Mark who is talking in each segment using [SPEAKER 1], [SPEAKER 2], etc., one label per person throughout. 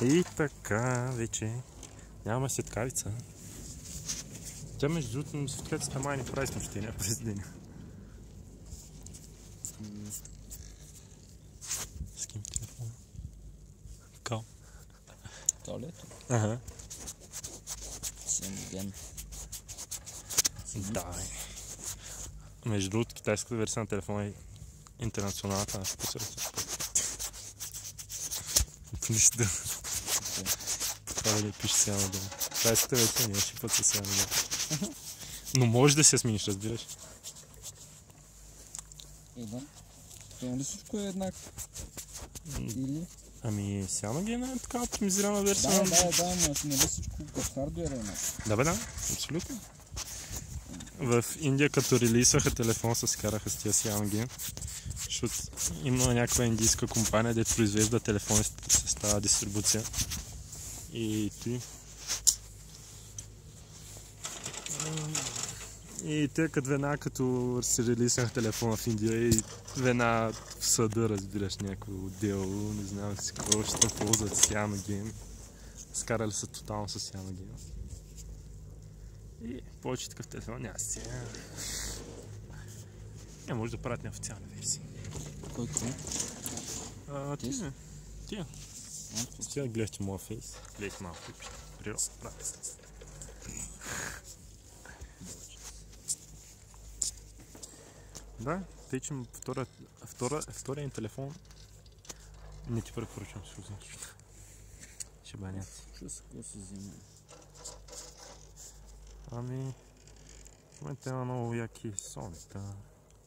[SPEAKER 1] И така, вече нямаме светкавица. Тя между другото светкавицата май не прави смущения през деня. С ким телефона? Кал.
[SPEAKER 2] Калето?
[SPEAKER 1] Ага.
[SPEAKER 2] Семген.
[SPEAKER 1] Да. Между другото, китайската версия на телефона е интернационалната на посредството. Нищо. Това да пише сега надолу. Китайската версия не е шипът със сега надолу. Но може да се смениш, разбираш.
[SPEAKER 2] Да. Това ли всичко е еднакво? Или?
[SPEAKER 1] Ами, Cyanogen е така оптимизирана версия.
[SPEAKER 2] Да, но не ли всичко в хардуер е еднакво?
[SPEAKER 1] Да, абсолютно. В Индия, като релисваха телефон, се скараха с тия Cyanogen, защото има някаква индийска компания, дето произвежда телефони с тази дистрибуция. И те като веднага като се релиснаха телефона в Индия и веднага в съда, разбираш, някакво дело, не знам си какво, ще ползват Cyanogen. Скарали са тотално с Cyanogen. И повече такъв телефон няма сега. Не може да правят неофициална версия.
[SPEAKER 2] Кой?
[SPEAKER 1] Тия. Сега гледате моя фейс. Гледайте малко клипчета. Природа, правите. Да, тъй че втория телефон не ти препоръчвам да се вземеш. Ще банят.
[SPEAKER 2] С какво се взема?
[SPEAKER 1] Ами, в момента има много яки Sony.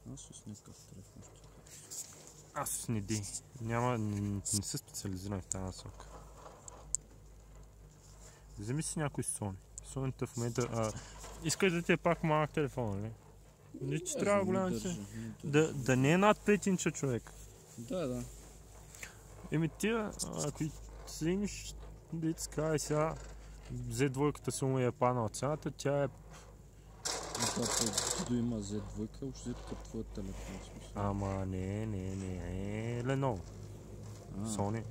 [SPEAKER 2] Asus някакъв телефон ще кажа.
[SPEAKER 1] Asus не ди. Не се специализирам в тази насока. Вземи си някой Sony. Sony-та в момента... Искаш да ти е пак малък телефон, нали? Не че трябва голям че... Да не е над 5 инча, човек.
[SPEAKER 2] Да.
[SPEAKER 1] Еми тия, ако си вземеш, дете казва сега, Z2-ката се му е паднала цената, тя е...
[SPEAKER 2] Когато има Z2, още като твой телефон.
[SPEAKER 1] Ама не, Lenovo. Sony.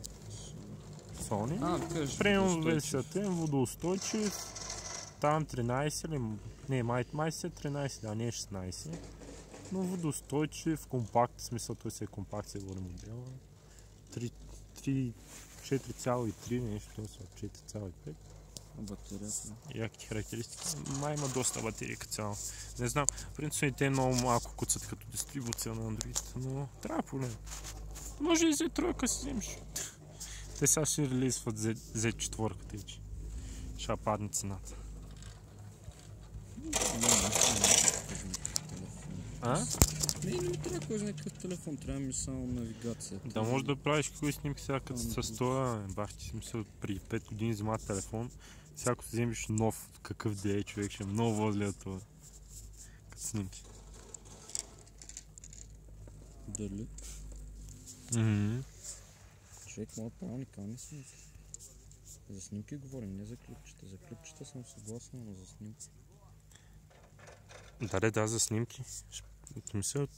[SPEAKER 1] Sony? Премиум версията е водоустойчив. Там 13 или... Не, май се 13, да, не е 16. Но водоустойчив, компакт, в смисъл той си е компакт, се говори модела. 4,3 нещо, това са 4,5.
[SPEAKER 2] Батерията.
[SPEAKER 1] Яки характеристики. Май има доста батерия като цяло. Не знам, принципно и те много малко куцат като дистрибуция на Android, но трябва погледна. Може и Z3 си вземеш. Те сега ще релизват Z4-ката и ще падне цената. Не
[SPEAKER 2] ми трябва кой някакъв телефон, трябва ми само навигация.
[SPEAKER 1] Да, може да правиш какви снимки сега като с това. Бах ти си мисля, при 5 години взема телефон. Сега ако си вземеш нов, какъв да е човек, ще е много възле от това. Като снимки.
[SPEAKER 2] Дали? Човек мога право уникални снимки. За снимки говорим, не за клипчета. За клипчета съм съгласен, но за снимки.
[SPEAKER 1] Да, за снимки. Мисля,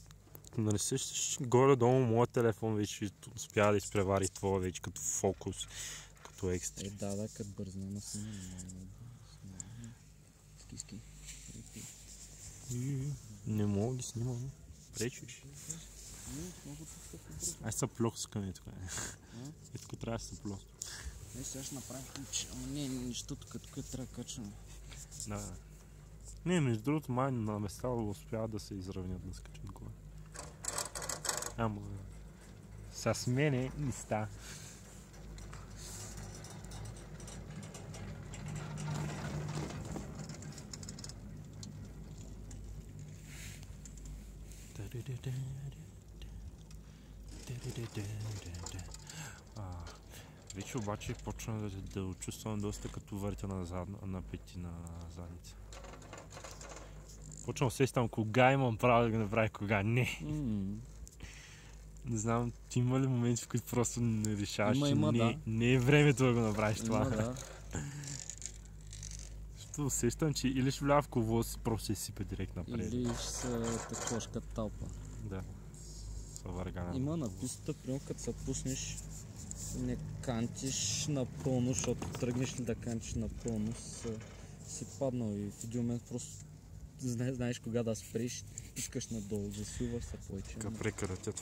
[SPEAKER 1] нали сещаш, горе-долу моят телефон вече успя да изпревари това вече като фокус, като екстра.
[SPEAKER 2] Да, като бързина на снимане. Ски.
[SPEAKER 1] Не мога да снимам. Пречиш. Аз са плоскам и така. Ето трябва да са плоско.
[SPEAKER 2] Сега ще направим ключ. Ама не, нещото като трябва да качваме.
[SPEAKER 1] Да. Не, между другото, май на места успява да се изравнят, да скачат горе. Ама... С мене не ста. Вече обаче почна да чувствам доста като въртя на пети на задница. Почвам усещам кога имам право да го направя, кога не. Не знам, ти има ли моменти, в които просто не решаваш, че не е времето да го направиш това.
[SPEAKER 2] Да.
[SPEAKER 1] Защото усещам, че или ще влява в коловоз, просто ще сипе директ напред.
[SPEAKER 2] Или ще се такова като талпа.
[SPEAKER 1] Да. Съвъргана.
[SPEAKER 2] Има на пистата, примерно като се пуснеш Не кантиш напълно, защото тръгнеш ли да кантиш напълно, си паднал и в един момент просто знаеш кога да спреш, пускаш надолу, засилваш се повече.
[SPEAKER 1] Така прекратя това.